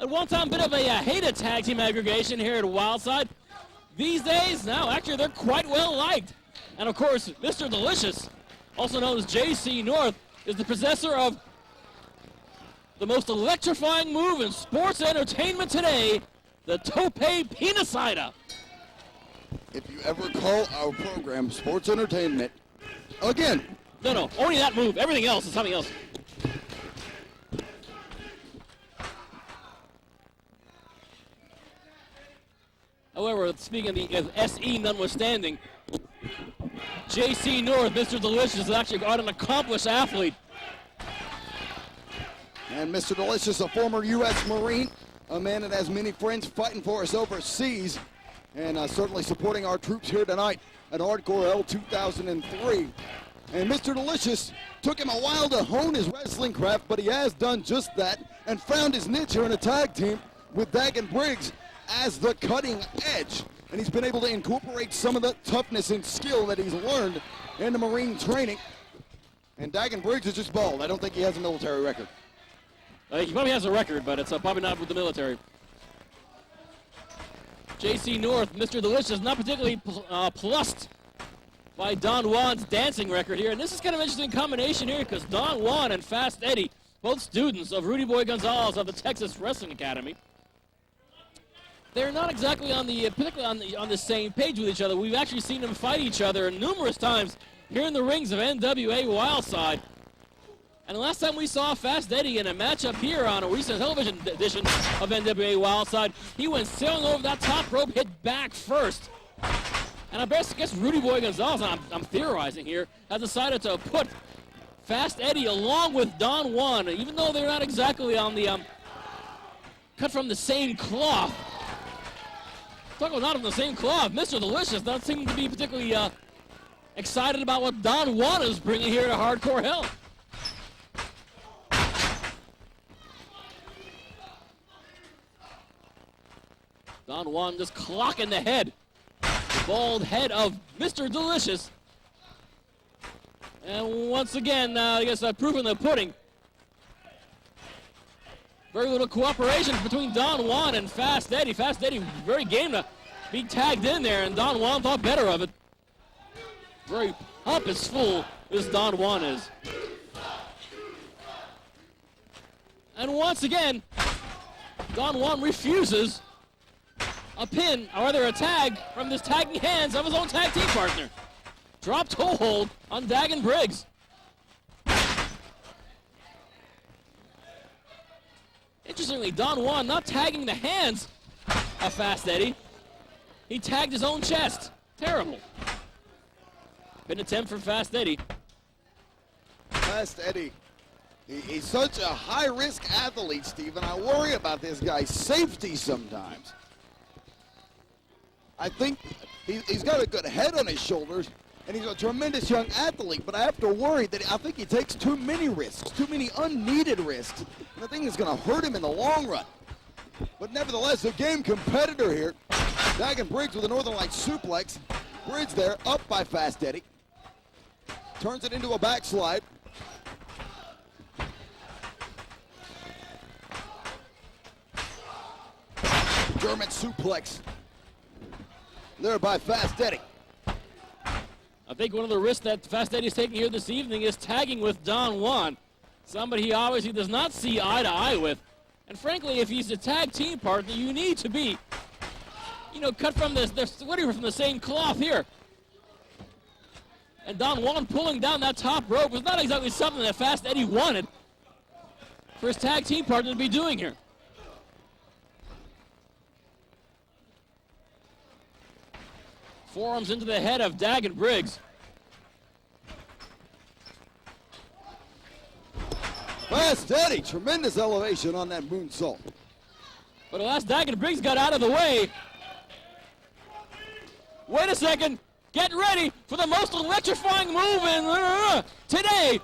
At one time, bit of a hated tag team aggregation here at Wildside. These days, now actually they're quite well liked. And of course, Mr. Delicious, also known as Jacey North, is the possessor of the most electrifying move in sports entertainment today, the Tope Penasida. If you ever call our program sports entertainment, again. No, only that move. Everything else is something else. However, speaking of the SE notwithstanding, Jacey North, Mr. Delicious, is actually an accomplished athlete. And Mr. Delicious, a former U.S. Marine, a man that has many friends fighting for us overseas, and certainly supporting our troops here tonight at Hardcore Hell 2003. And Mr. Delicious took him a while to hone his wrestling craft, but he has done just that and found his niche here in a tag team with Dagon Briggs as the cutting edge. And he's been able to incorporate some of the toughness and skill that he's learned in the Marine training. And Dagon Briggs is just bald. I don't think he has a military record. He probably has a record, but it's probably not with the military. Jacey North, Mr. Delicious, not particularly plussed by Don Juan's dancing record here. And this is kind of an interesting combination here because Don Juan and Fast Eddie, both students of Rudy Boy Gonzalez of the Texas Wrestling Academy, they're not exactly particularly on the same page with each other. We've actually seen them fight each other numerous times here in the rings of NWA Wildside. And the last time we saw Fast Eddie in a matchup here on a recent television edition of NWA Wildside, he went sailing over that top rope, hit back first. And I guess Rudy Boy Gonzalez, I'm theorizing here, has decided to put Fast Eddie along with Don Juan, even though they're not exactly on the cut from the same cloth. Talk about not on the same cloth. Mr. Delicious doesn't seem to be particularly excited about what Don Juan is bringing here to Hardcore Hell. Don Juan just clocking the head. The bald head of Mr. Delicious. And once again, I guess proof in the pudding. Very little cooperation between Don Juan and Fast Eddie. Fast Eddie very game to be tagged in there, and Don Juan thought better of it. Very up is full, this Don Juan is. And once again, Don Juan refuses a pin, or rather a tag, from this tagging hands of his own tag team partner. Drop toe hold on Dagon Briggs. Interestingly, Don Juan not tagging the hands of Fast Eddie. He tagged his own chest. Terrible. Pin attempt from Fast Eddie. Fast Eddie, he's such a high-risk athlete, Steve, and I worry about this guy's safety sometimes. I think he's got a good head on his shoulders, and he's a tremendous young athlete, but I have to worry that I think he takes too many risks, too many unneeded risks, and I think it's going to hurt him in the long run. But nevertheless, a game competitor here. Dagon Briggs with a Northern Lights suplex. Briggs there, up by Fast Eddie. Turns it into a backslide. German suplex there by Fast Eddie. I think one of the risks that Fast Eddie is taking here this evening is tagging with Don Juan, somebody he obviously does not see eye to eye with. And frankly, if he's a tag team partner, you need to be, cut from from the same cloth here. And Don Juan pulling down that top rope was not exactly something that Fast Eddie wanted for his tag team partner to be doing here. Forearms into the head of Dagon Briggs. Fast Eddie, tremendous elevation on that moonsault. But alas, Dagon Briggs got out of the way. Wait a second. Get ready for the most electrifying move in today.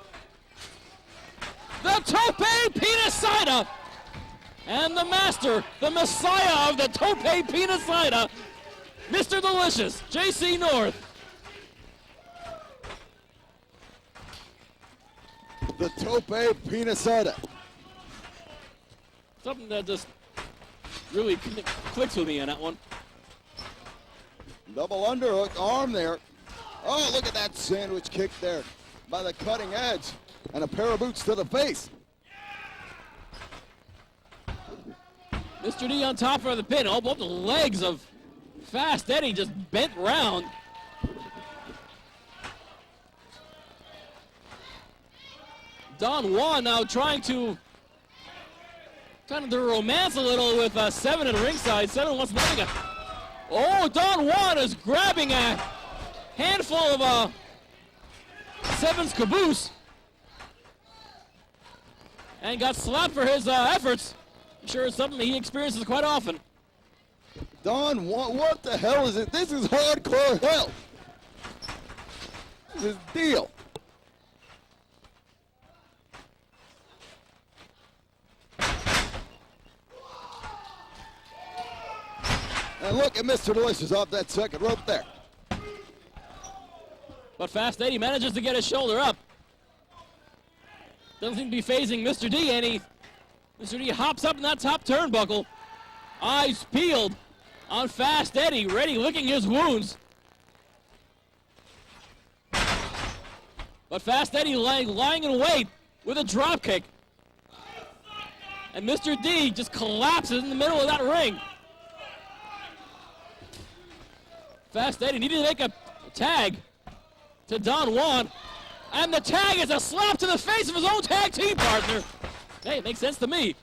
The Tope Penasida. And the master, the messiah of the Tope Penasida, Mr. Delicious, Jacey North. The Tope Penasida. Something that just really clicks with me on that one. Double underhook arm there. Oh, look at that sandwich kick there by the cutting edge. And a pair of boots to the face. Mr. D on top of the pin. Oh, both the legs of Fast Eddie just bent round. Don Juan now trying to romance a little with Seven at ringside. Seven wants nothing. Oh, Don Juan is grabbing a handful of Seven's caboose. And got slapped for his efforts. I'm sure it's something he experiences quite often. Don Juan, what the hell is it? This is hardcore hell. This is deal. And look at Mr. Delicious off that second rope there. But Fast Eddie manages to get his shoulder up. Doesn't seem to be phasing Mr. D any. Mr. D hops up in that top turnbuckle. Eyes peeled on Fast Eddie, ready licking his wounds. But Fast Eddie lying in wait with a drop kick. And Mr. D just collapses in the middle of that ring. Fast Eddie needed to make a tag to Don Juan. And the tag is a slap to the face of his own tag team partner. Hey, it makes sense to me.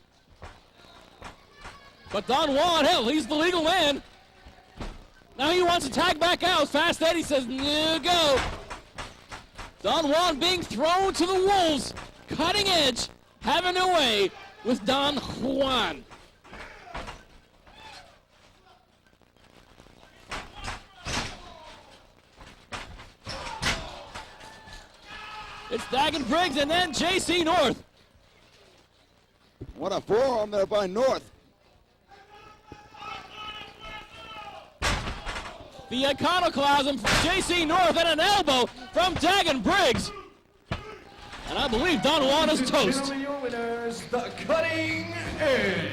But Don Juan, hell, he's the legal man. Now he wants to tag back out. Fast Eddie says, no go. Don Juan being thrown to the wolves. Cutting edge, having their way with Don Juan. It's Dagon Briggs and then Jacey North. What a forearm there by North. The iconoclasm from Jacey North and an elbow from Dagon Briggs. And I believe Don Juan is toast. Your winners, the Cutting Edge.